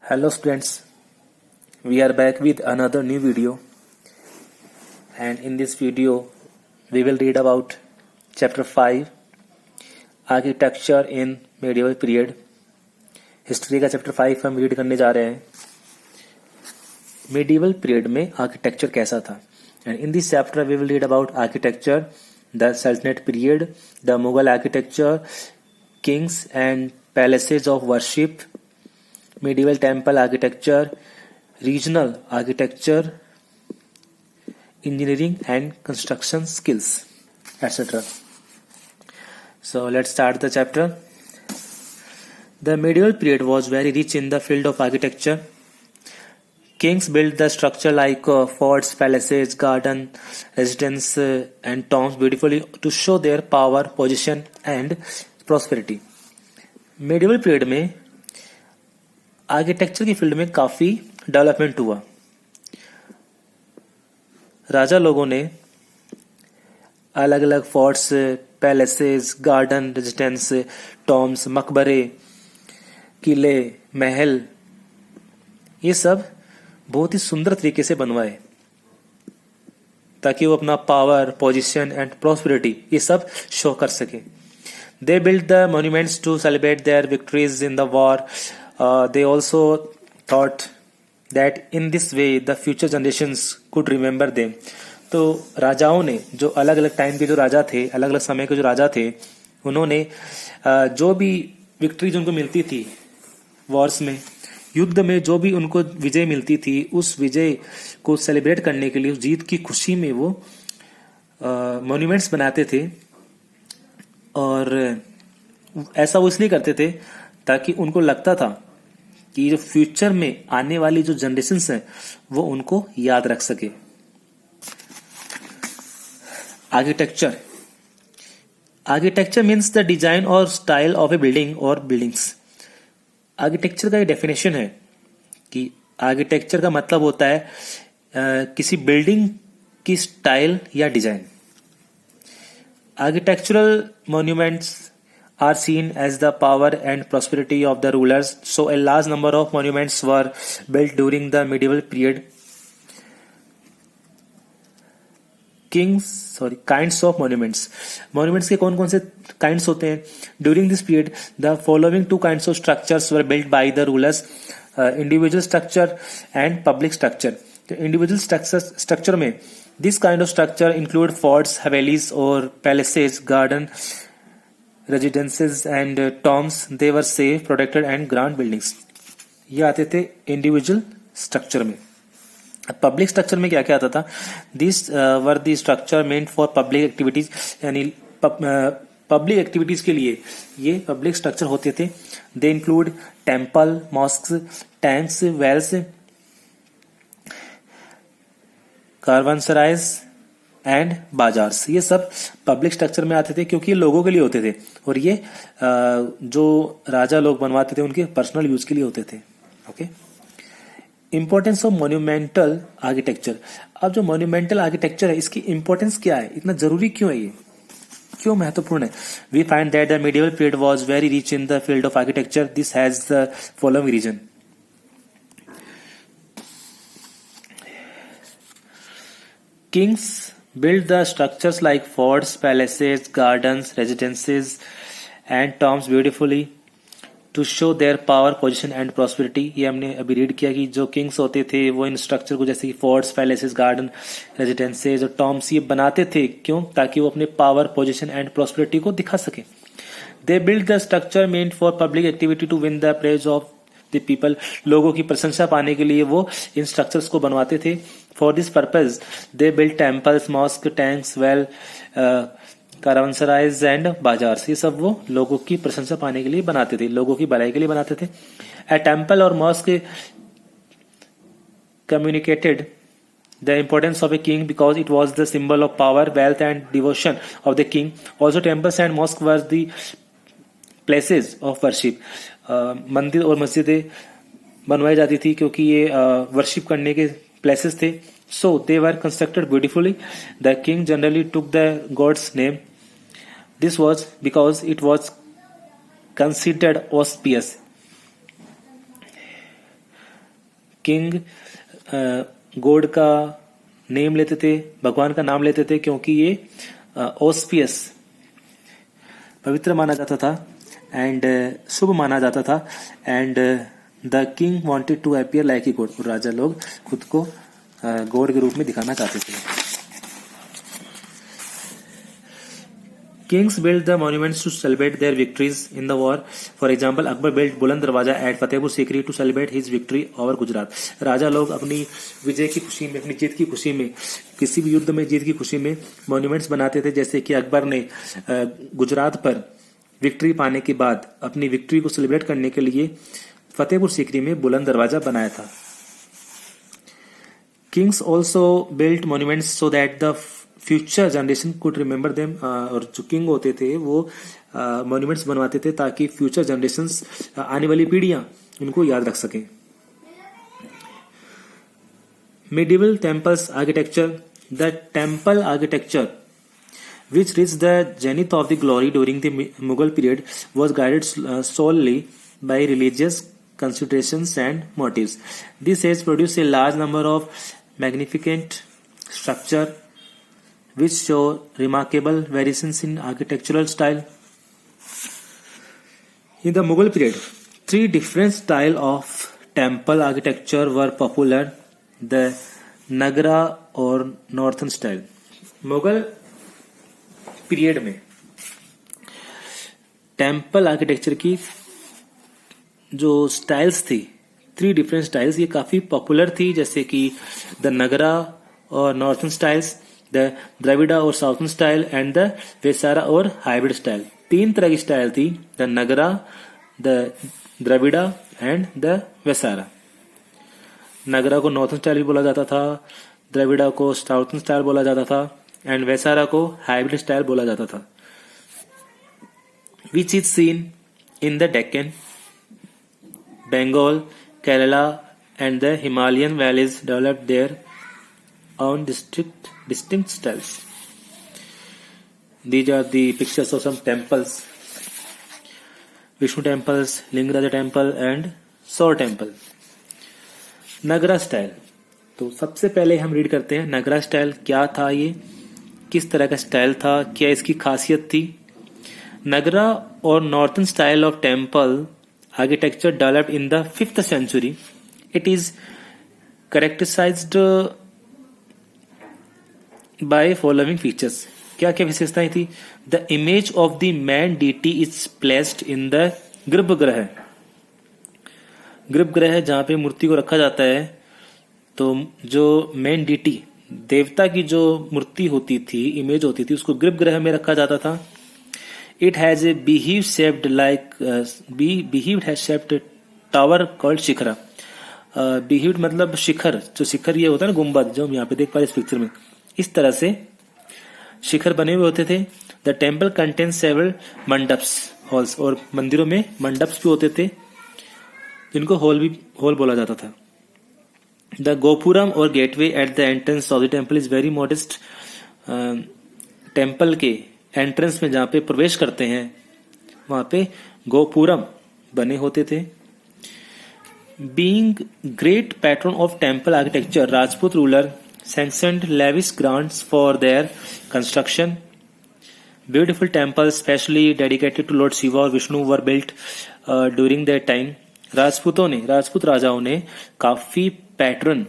Hello students, we are back with another new video, and in this video we will read about chapter 5 Architecture in Medieval Period. History का chapter 5 हम read करने जा रहे हैं. Medieval period में architecture कैसा था. And in this chapter we will read about architecture, the sultanate period, the Mughal architecture, kings and palaces of worship, medieval temple architecture, regional architecture, engineering and construction skills, etc. So let's start the chapter. The medieval period was very rich in the field of architecture. Kings built the structure like forts, palaces, garden, residence, and tombs beautifully to show their power, position and prosperity. Medieval period में architecture की field में काफी development हुआ. राजा लोगों ने अलग अलग forts, palaces, garden, residence, Tom's, मकबरे, किले, महल, ये सब बहुत ही सुंदर तरीके से बनवाए ताकि वो अपना पावर, पोजीशन एंड प्रॉस्पेरिटी ये सब शो कर सके. They build the monuments to celebrate their victories in the war. They also thought that in this way the future generations could remember them. तो राजाओं ने, जो अलग अलग टाइम के जो राजा थे, अलग अलग समय के जो राजा थे, उन्होंने जो भी विक्ट्रीज उनको मिलती थी वॉर्स में, युद्ध में जो भी उनको विजय मिलती थी, उस विजय को सेलिब्रेट करने के लिए, उस जीत की खुशी में वो मॉन्यूमेंट्स बनाते थे. और ऐसा वो इसलिए करते थे ताकि उनको लगता था कि जो फ्यूचर में आने वाली जो जनरेशंस हैं वो उनको याद रख सके. Architecture. Architecture means the design और स्टाइल ऑफ ए बिल्डिंग और बिल्डिंग्स. आर्किटेक्चर का ये डेफिनेशन है कि आर्किटेक्चर का मतलब होता है किसी बिल्डिंग की स्टाइल या design. Architectural monuments are seen as the power and prosperity of the rulers. So a large number of monuments were built during the medieval period. Kinds of monuments. Monuments के कौन कौन से kinds होते हैं? During this period, the following two kinds of structures were built by the rulers: individual structure and public structure. The individual structure में this kind of structure include forts, havelis or palaces, garden, residences and tombs. They were safe, protected and grand buildings. ये आते थे individual structure में. Public structure में क्या क्या आता था? This were the structure meant for public activities. यानी पब्लिक एक्टिविटीज के लिए ये पब्लिक स्ट्रक्चर होते थे. They include temple, mosques, tanks, wells, caravanserais and bazaars. ये सब पब्लिक स्ट्रक्चर में आते थे क्योंकि ये लोगों के लिए होते थे और ये जो राजा लोग बनवाते थे उनके पर्सनल यूज के लिए होते थे. Okay. Importance of monumental architecture. अब जो मॉन्यूमेंटल आर्किटेक्चर है इसकी इंपॉर्टेंस क्या है, इतना जरूरी क्यों है, ये क्यों महत्वपूर्ण है? We find that the medieval period was very rich in the field of architecture. This has the following reason. Kings built the structures like forts, palaces, gardens, residences and tombs beautifully to show their power, position and prosperity. ये हमने अभी read किया कि जो Kings होते थे वो इन structure को जैसे कि फोर्ट्स, पैलेसेस, गार्डन, रेजिडेंसेज और टॉम्स ये बनाते थे. क्यों? ताकि वो अपने पावर, पोजीशन एंड प्रॉस्पेरिटी को दिखा सके. They build the structure meant for public activity to win the praise of the people. लोगों की प्रशंसा पाने के लिए वो इन स्ट्रक्चर्स को बनवाते थे. For this purpose, they built temples, mosques, tanks, well, caravanserais and bazaars. ये सब वो लोगों की प्रशंसा पाने के लिए बनाते थे, लोगों की भलाई के लिए बनाते थे. A temple or mosque communicated the importance of a king because it was the symbol of power, wealth and devotion of the king. Also, temples and mosques were the places of worship. मंदिर और मस्जिदें बनवाई जाती थी क्योंकि ये worship करने के places थे. So they were constructed beautifully. The king generally took the god's name. This was because it was considered auspicious. King God का नेम लेते थे, भगवान का नाम लेते थे, क्योंकि ये ऑस्पियस पवित्र माना जाता था एंड शुभ माना जाता था। And the king wanted to appear like a god, और राजा लोग खुद को गॉड के रूप में दिखाना चाहते थे। Kings built the monuments to celebrate their victories in the war. For example, Akbar built बुलंद दरवाजा at Fatehpur Sikri to celebrate his victory over Gujarat. राजा लोग अपनी विजय की खुशी में, अपनी जीत की खुशी में, किसी भी युद्ध में जीत की खुशी में मॉन्यूमेंट्स बनाते थे। जैसे कि अकबर ने गुजरात पर विक्ट्री पाने के बाद अपनी विक्ट्री को सेलिब्रेट करने के लिए फतेहपुर सीकरी में बुलंद दरवाजा बनाया था। Kings also built monuments so that the future generation could remember them, और जो किंग होते थे वो मॉन्यूमेंट्स बनवाते थे ताकि फ्यूचर जनरेशंस, आने वाली पीढ़ियां उनको याद रख सकें। medieval temples architecture, the temple architecture which reached the zenith of the glory during the Mughal period was guided solely by religious considerations and motives. This has produced a large number of magnificent structure which show remarkable variations in architectural style. In the Mughal period, 3 different styles of temple architecture were popular: the Nagara और Northern style. Mughal period में temple architecture की जो styles थी, 3 different styles, ये काफी popular थी, जैसे कि द नगरा और नॉर्थन स्टाइल्स, द द्रविड़ा और southern style, and the Vesara और हाइब्रिड स्टाइल। 3 तरह की स्टाइल थी, the Nagara, the Dravida and the Vesara. Nagara को नॉर्थन स्टाइल भी बोला जाता था, द्रविड़ा को साउथर्न स्टाइल बोला जाता था, एंड वेसारा को हाइब्रिड स्टाइल बोला जाता था। Which is seen in the Deccan, Bengal, Kerala and the Himalayan valleys developed their own distinct styles. These are the pictures of some temples: Vishnu temples, Lingaraja temple and Saur temple. Nagara style, तो सबसे पहले हम read करते हैं नगरा style क्या था, ये किस तरह का स्टाइल था, क्या इसकी खासियत थी। नगरा और northern style of temple architecture developed in the 5th century. It is characterized by following features. क्या क्या विशेषताएं थी? The image of the main deity is placed in the garbhagriha. गर्भगृह जहां पे मूर्ति को रखा जाता है, तो जो मैन डीटी, देवता की जो मूर्ति होती थी, इमेज होती थी, उसको गर्भगृह में रखा जाता था। It has a beehive shaped like beehived has shaped tower called shikhara. Beehived मतलब शिखर, जो शिखर ये होता है ना, गुंबद, जो हम यहाँ पे देख पा रहे इस पिक्चर में, इस तरह से शिखर बने हुए होते थे। The temple contain several mandaps halls, और मंदिरों में मंडप्स भी होते थे जिनको हॉल बोला जाता था। द गोपुरम और gateway at the entrance of the temple is very modest. Temple के एंट्रेंस में जहां पे प्रवेश करते हैं वहां पे गोपुरम बने होते थे। Being great pattern of temple architecture, Rajput ruler sanctioned lavish grants for their construction. Beautiful temples, specially dedicated to Lord Shiva और Vishnu, were built during that time. Rajput राजाओं ने काफी पैटर्न,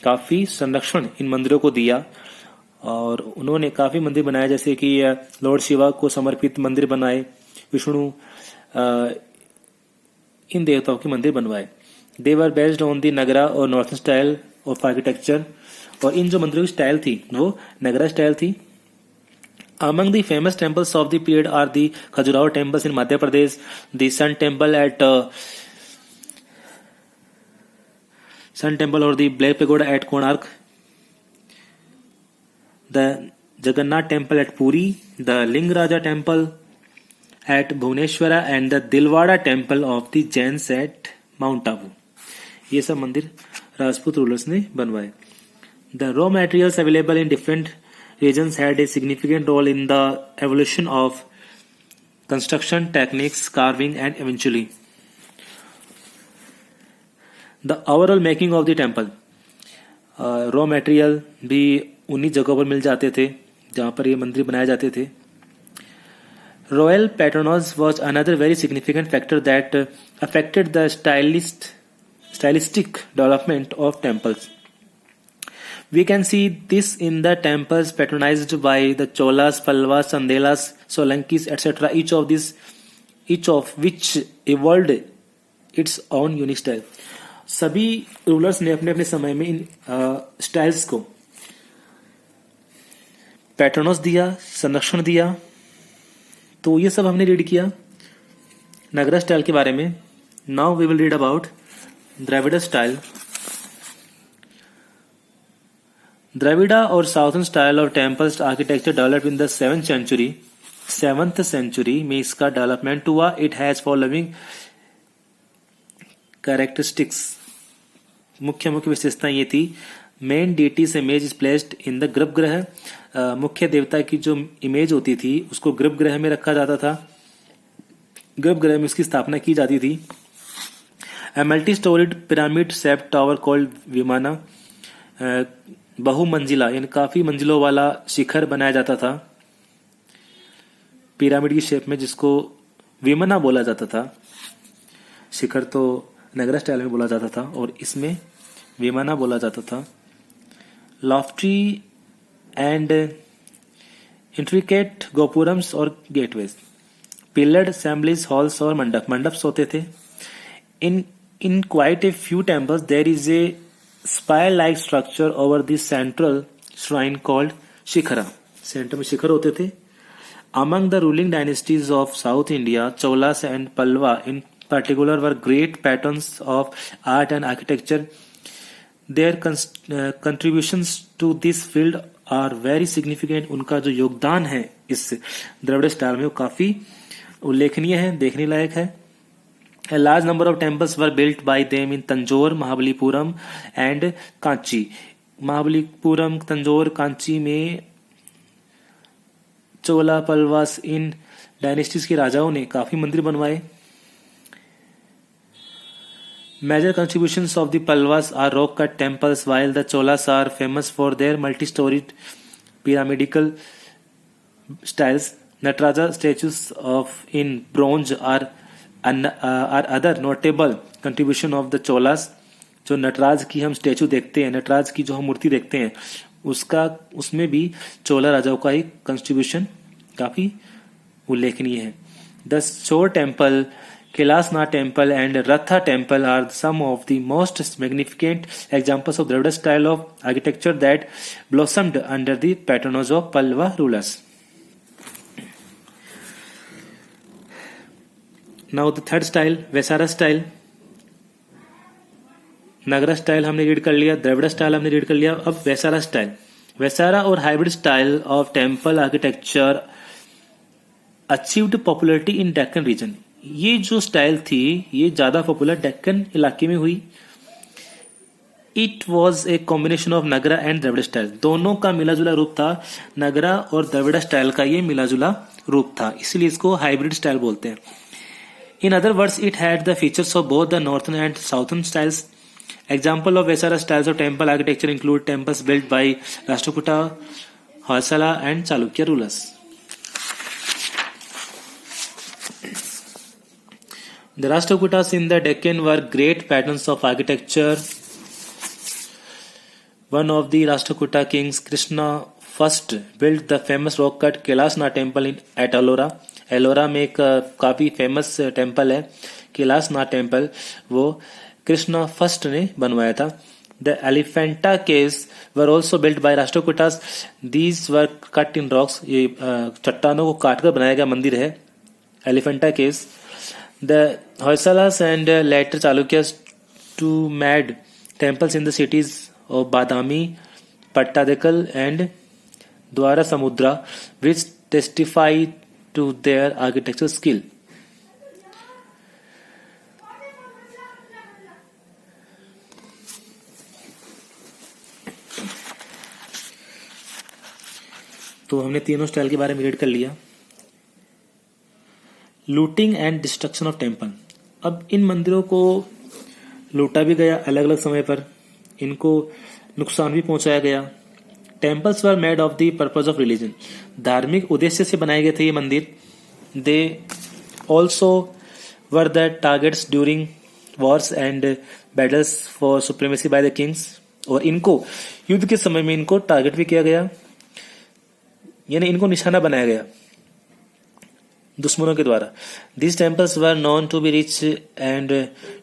काफी संरक्षण इन मंदिरों को दिया, और उन्होंने काफी मंदिर बनाए, जैसे कि लॉर्ड शिवा को समर्पित मंदिर बनाए, विष्णु, इन देवताओं के मंदिर बनवाए। They were based on the Nagara और Northern style of architecture, और इन जो मंदिरों की स्टाइल थी वो नगरा स्टाइल थी। Among the famous temples of the period are the Khajuraho temples in Madhya Pradesh, the Sun Temple or the Black Pagoda at Konark, the Jagannath Temple at Puri, the Lingaraja Temple at Bhubaneswara, and the Dilwara Temple of the Jains at Mount Abu. ये सब मंदिर Rajput rulers ने बनवाए। The raw materials available in different regions had a significant role in the evolution of construction techniques, carving, and eventually the overall making of the temple, raw material भी उन्हीं जगहों पर मिल जाते थे जहाँ पर ये मंदिर बनाए जाते थे. Royal patronage was another very significant factor that affected the stylistic development of temples. We can see this in the temples patronized by the Cholas, Pallavas, Chandelas, Solankis, etc. Each of which evolved its own unique style. सभी rulers ने अपने अपने समय में इन styles को पैटर्नोस दिया, संरक्षण दिया. तो ये सब हमने रीड किया नगरा स्टाइल के बारे में. Now we will read about Dravida style. Dravida और southern style of temples architecture developed in the 7th century में इसका डेवलपमेंट हुआ. It has following characteristics. मुख्य विशेषता ये थी. Main deity's image is placed in the garbhagriha. मुख्य देवता की जो इमेज होती थी उसको गर्भगृह में रखा जाता था. गर्भगृह में उसकी स्थापना की जाती थी. A multi-storied pyramid shaped tower called विमाना, बहुमंजिला यानी काफी मंजिलों वाला शिखर बनाया जाता था पिरामिड की शेप में, जिसको विमाना बोला जाता था. शिखर तो नगरा स्टाइल में बोला जाता था और इसमें विमाना बोला जाता था. लॉफ्टी एंड इंट्रिकेट गोपुरम्स और गेटवेज, पिलर्ड असेंबलीज हॉल्स और मंडप होते थे. In quite a few temples, there is a spire-like structure over the central shrine called shikhara. Centre में शिखर होते थे. Among the ruling dynasties of South India, Cholas and Pallava in particular were great patrons of art and architecture. Their contributions to this field are very significant. उनका जो योगदान है इस Dravid style में वो काफी उल्लेखनीय है, देखने लायक है. A large number of temples were built by them in Tanjore, Mahabalipuram and Kanchi. Mahabalipuram, Tanjore, Kanchi में चोला, पल्लवास इन डायनेस्टीज के राजाओं ने काफी मंदिर बनवाए. Major contributions of the Pallavas are rock-cut temples, while the Cholas are famous for their multi-storied pyramidal styles. Nataraja statues in bronze are other notable contribution of the Cholas. जो नटराज की हम स्टेचू देखते हैं, नटराज की जो हम मूर्ति देखते हैं, उसमें भी चोला राजाओं का एक कंट्रीब्यूशन काफी उल्लेखनीय है. The shore temple, Kailasanatha temple and Ratha temple are some of the most magnificent examples of Dravida style of architecture that blossomed under the patronage of Pallava rulers. Now the third style, Vesara style. Nagara style हमने read कर लिया, Dravid style हमने read कर लिया. अब वैसारा style. Vesara और hybrid style of temple architecture achieved popularity in Deccan region. ये जो स्टाइल थी ये ज्यादा पॉपुलर डेक्कन इलाके में हुई. It was a combination of Nagara and Dravida style. दोनों का मिला जुला रूप था. नगरा और द्रविड़ स्टाइल का ये मिला जुला रूप था, इसलिए इसको हाइब्रिड स्टाइल बोलते हैं. In other words, it had the features of both the northern and southern styles. Example of Vaisara styles of temple architecture include temples built by Rashtrakuta, Hoysala and Chalukya rulers. The Rashtrakutas in the Deccan were great patrons of architecture. One of the Rashtrakuta kings, Krishna I, built the famous rock-cut Kailasnath temple at Ellora. Ellora में एक काफी famous temple है Kailashnath temple, वो Krishna first ने बनवाया था. The Elephanta caves were also built by Rashtrakutas. These were cut in rocks. ये चट्टानों को काटकर बनाया गया मंदिर है Elephanta caves. The Hoysalas and later Chalukyas too made temples in the cities of Badami, Pattadakal and Dwarasamudra, which testify to their architectural skill. तो हमने तीनों स्टाइल के बारे में रीड कर लिया. Looting and destruction of temple. अब इन मंदिरों को लूटा भी गया अलग अलग समय पर, इनको नुकसान भी पहुंचाया गया। Temples were made of the purpose of religion, धार्मिक उद्देश्य से बनाए गए थे ये मंदिर। They also were the targets during Wars and battles for supremacy by the Kings, और इनको युद्ध के समय में इनको टारगेट भी किया गया, यानी इनको निशाना बनाया गया दुश्मनों के द्वारा। These temples were known to be rich and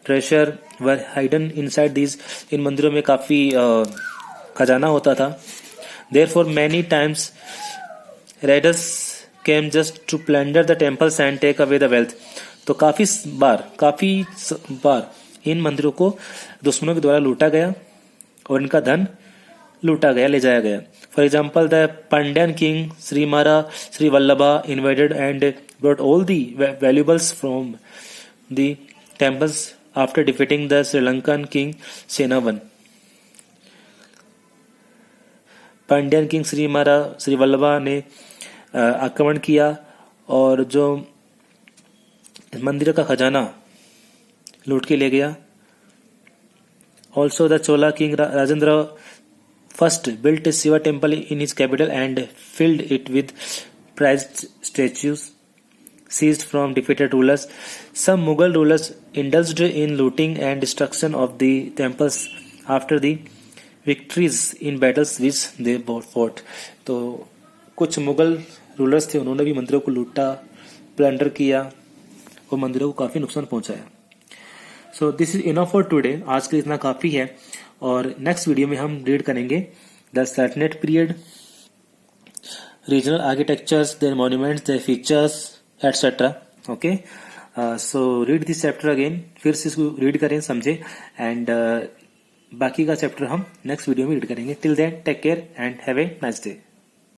treasure were hidden inside these, इन मंदिरों में काफी खजाना होता था। Therefore many times raiders came just to plunder the temples and take away the wealth, तो काफी बार इन मंदिरों को दुश्मनों के द्वारा लूटा गया और इनका धन लूटा गया, ले जाया गया। For example the Pandyan king Shrimara Shri Vallabha invaded and brought all the valuables from the temples after defeating the Sri Lankan king Senavan. Pandyan king Shrimara Shri Vallabha ने आक्रमण किया और जो मंदिर का खजाना लूट के ले गया। Also the Chola king Rajendra first built a Shiva temple in his capital and filled it with prized statues seized from defeated rulers. Some Mughal rulers indulged in looting and destruction of the temples after the victories in battles which they fought. तो कुछ Mughal rulers थे, उन्होंने भी मंदिरों को लूटा, plunder किया और मंदिरों को काफी नुकसान पहुंचाया। So this is enough for today, आज के लिए इतना काफी है। और नेक्स्ट वीडियो में हम रीड करेंगे the sultanate period, regional architectures, their monuments, their features etcetera. Okay, so read this chapter again, फिर से इसको रीड करें, समझे, एंड बाकी का चैप्टर हम नेक्स्ट वीडियो में रीड करेंगे। Till then take care and have a nice day.